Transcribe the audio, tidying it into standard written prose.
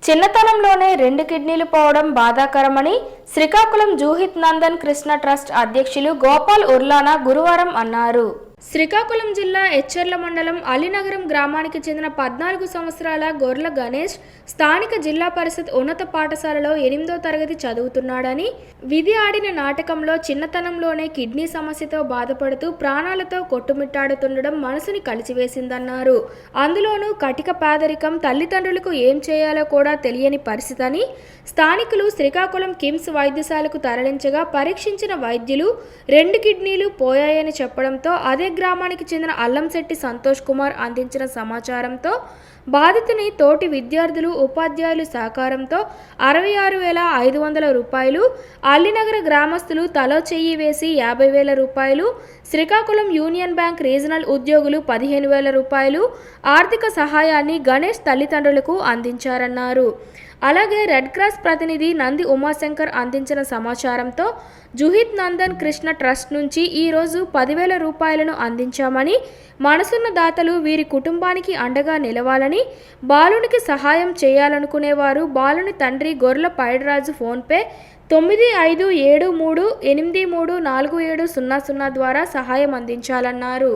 చిన్నతనంలోనే 2 కిడ్నీలు పోవడం బాధాకరమని శ్రీకాకుళం జూహిత్ నందన్ కృష్ణ ట్రస్ట్ అధ్యక్షులు గోపాల్ ఉర్లానా గురువారం అన్నారు. శ్రీకాకుళం జిల్లా ఎచ్చెర్ల మండలం అలీనగరం గ్రామానికి చెందిన 14 సంవత్సరాల గొర్ల గణేష్ స్థానిక జిల్లా పరిషత్ ఉన్నత పాఠశాలలో 8వ తరగతి చదువుతున్నాడని, విధి ఆడిన నాటకంలో చిన్నతనంలోనే కిడ్నీ సమస్యతో బాధపడుతూ ప్రాణాలతో కొట్టుమిట్టాడుతుండడం మనసుని కలిచివేసిందన్నారు. అందులోనూ కటిక పేదరికం, తల్లిదండ్రులకు ఏం చేయాలో కూడా తెలియని పరిస్థితి అని స్థానికులు శ్రీకాకుళం కిమ్స్ వైద్యశాలకు తరలించగా పరీక్షించిన వైద్యులు 2 కిడ్నీలు పోయాయని చెప్పడంతో అదే గ్రామానికి చెందిన అల్లంశెట్టి సంతోష్ కుమార్ అందించిన సమాచారంతో బాధితుని తోటి విద్యార్థులు, ఉపాధ్యాయులు సహకారంతో 66,500 రూపాయలు, అల్లినగర గ్రామస్తులు తలో చెయ్యి వేసి 50,000 రూపాయలు, శ్రీకాకుళం యూనియన్ బ్యాంక్ రీజనల్ ఉద్యోగులు 15,000 రూపాయలు ఆర్థిక సహాయాన్ని గణేష్ తల్లిదండ్రులకు అందించారన్నారు. అలాగే రెడ్ క్రాస్ ప్రతినిధి నంది ఉమాశంకర్ అందించిన సమాచారంతో జూహిత్ నందన్ కృష్ణ ట్రస్ట్ నుంచి ఈరోజు 10,000 రూపాయలను అందించామని, మనసున్న దాతలు వీరి కుటుంబానికి అండగా నిలవాలని, బాలునికి సహాయం చేయాలనుకునేవారు బాలుని తండ్రి గొర్ల పైడిరాజు ఫోన్పే 9573834700 ద్వారా సహాయం అందించాలన్నారు.